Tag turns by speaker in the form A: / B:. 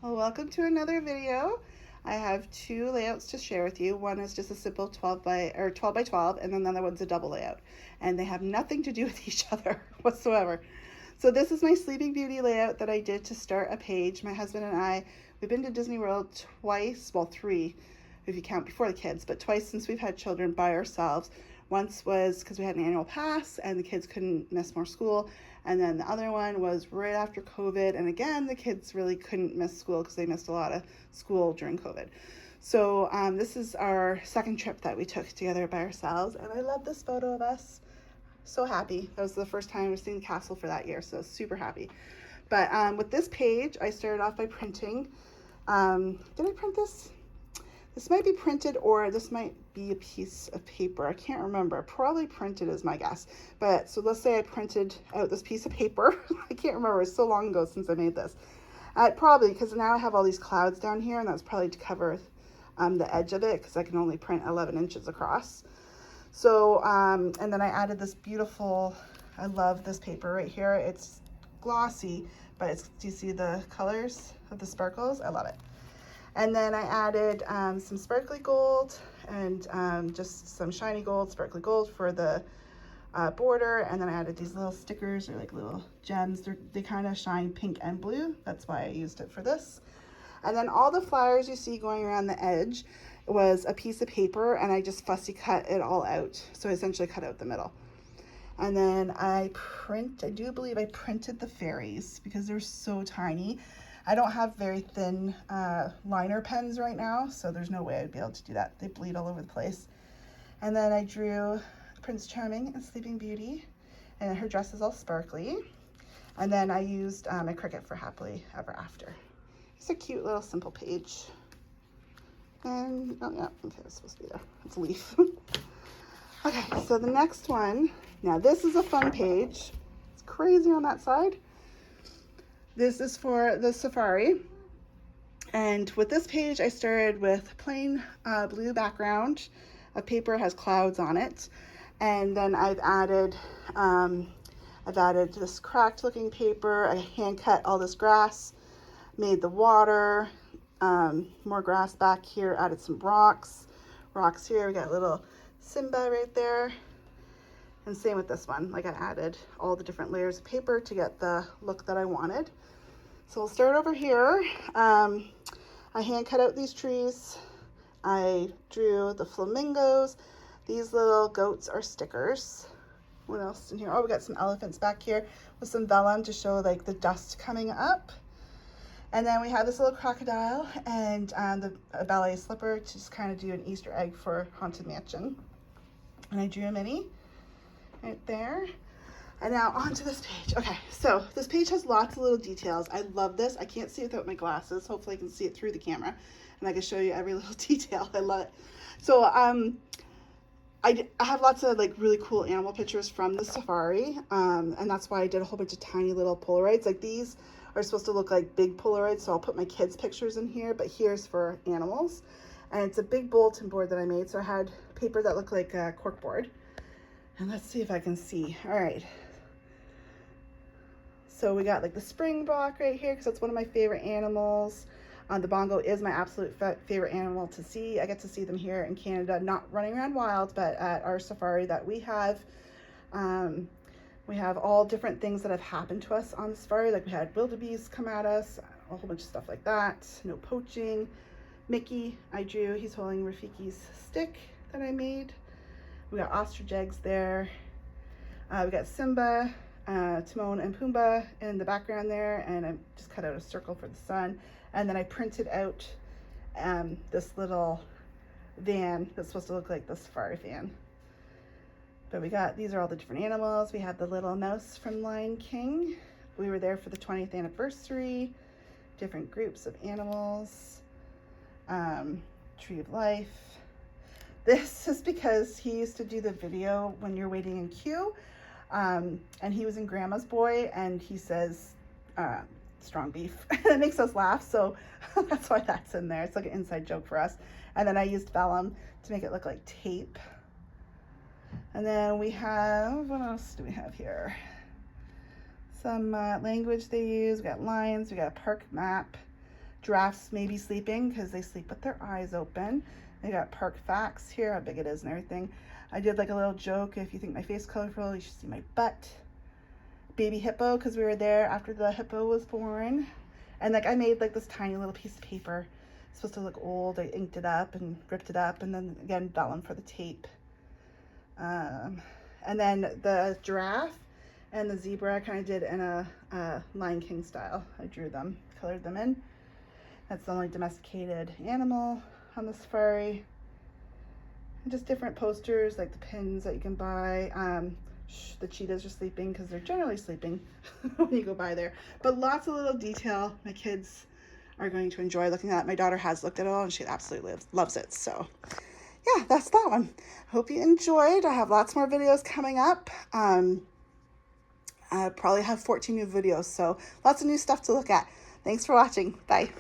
A: Well, welcome to another video. I have two layouts to share with you. One is just a simple 12 by 12, and then the other one's a double layout. And they have nothing to do with each other whatsoever. So this is my Sleeping Beauty layout that I did to start a page. My husband and I, we've been to Disney World twice, well, three if you count before the kids, but twice since we've had children by ourselves. Once was because we had an annual pass and the kids couldn't miss more school. And then the other one was right after COVID. And again, the kids really couldn't miss school because they missed a lot of school during COVID. So this is our second trip that we took together by ourselves. And I love this photo of us. So happy. That was the first time I've seen the castle for that year. So super happy. But with this page, I started off by printing. Did I print this? This might be printed or this might be a piece of paper. I can't remember. Probably printed is my guess. But so let's say I printed out this piece of paper. I can't remember. It's so long ago since I made this. Probably because now I have all these clouds down here, and that's probably to cover the edge of it because I can only print 11 inches across. So, and then I added this beautiful, I love this paper right here. It's glossy, but do you see the colors of the sparkles? I love it. And then I added some sparkly gold and just some shiny gold, sparkly gold for the border. And then I added these little stickers or like little gems. They kind of shine pink and blue. That's why I used it for this. And then all the flowers you see going around the edge was a piece of paper, and I just fussy cut it all out. So I essentially cut out the middle. And then I do believe I printed the fairies because they're so tiny. I don't have very thin liner pens right now, so there's no way I'd be able to do that. They bleed all over the place. And then I drew Prince Charming and Sleeping Beauty, and her dress is all sparkly. And then I used a cricket for Happily Ever After. It's a cute little simple page. And, oh yeah, okay, it's supposed to be there. It's a leaf. Okay, so the next one, now this is a fun page. It's crazy on that side. This is for the Safari. And with this page, I started with plain blue background of paper, has clouds on it. And then I've added this cracked looking paper. I hand cut all this grass, made the water, more grass back here, added some rocks here. We got a little Simba right there. And same with this one, like I added all the different layers of paper to get the look that I wanted. So we'll start over here. I hand cut out these trees. I drew the flamingos. These little goats are stickers. What else in here? Oh, we got some elephants back here with some vellum to show like the dust coming up. And then we have this little crocodile and a ballet slipper to just kind of do an Easter egg for Haunted Mansion. And I drew a mini right there. And now onto this page. Okay, so this page has lots of little details. I love this. I can't see it without my glasses. Hopefully I can see it through the camera and I can show you every little detail. I love it. So I have lots of like really cool animal pictures from the safari, and that's why I did a whole bunch of tiny little Polaroids. Like these are supposed to look like big Polaroids, so I'll put my kids' pictures in here, but here's for animals. And it's a big bulletin board that I made, so I had paper that looked like a cork board. And let's see if I can see. All right. So we got like the springbok right here because that's one of my favorite animals. The bongo is my absolute favorite animal to see. I get to see them here in Canada, not running around wild, but at our safari that we have. We have all different things that have happened to us on the safari. Like we had wildebeest come at us, a whole bunch of stuff like that. No poaching. Mickey, I drew. He's holding Rafiki's stick that I made. We got ostrich eggs there. We got Simba, Timon and Pumbaa in the background there, and I just cut out a circle for the sun. And then I printed out this little van that's supposed to look like the safari van. But these are all the different animals. We had the little mouse from Lion King. We were there for the 20th anniversary. Different groups of animals. Tree of Life. This is because he used to do the video when you're waiting in queue. And he was in Grandma's Boy, and he says, strong beef. It makes us laugh, so that's why that's in there. It's like an inside joke for us. And then I used vellum to make it look like tape. And then we have, what else do we have here? Some language they use. We got lines, we got a park map, Giraffes may be sleeping because they sleep with their eyes open. They got park facts here, how big it is and everything. I did like a little joke, if you think my face colorful, you should see my butt. Baby hippo, because we were there after the hippo was born. And like I made like this tiny little piece of paper. It's supposed to look old. I inked it up and ripped it up, and then again vellum for the tape. And then the giraffe and the zebra I kind of did in a Lion King style. I drew them, colored them in. That's the only domesticated animal on the safari. And just different posters, like the pins that you can buy. The cheetahs are sleeping because they're generally sleeping when you go by there. But lots of little detail my kids are going to enjoy looking at. My daughter has looked at it all and she absolutely loves it. So yeah, that's that one. Hope you enjoyed. I have lots more videos coming up. I probably have 14 new videos, so lots of new stuff to look at. Thanks for watching. Bye.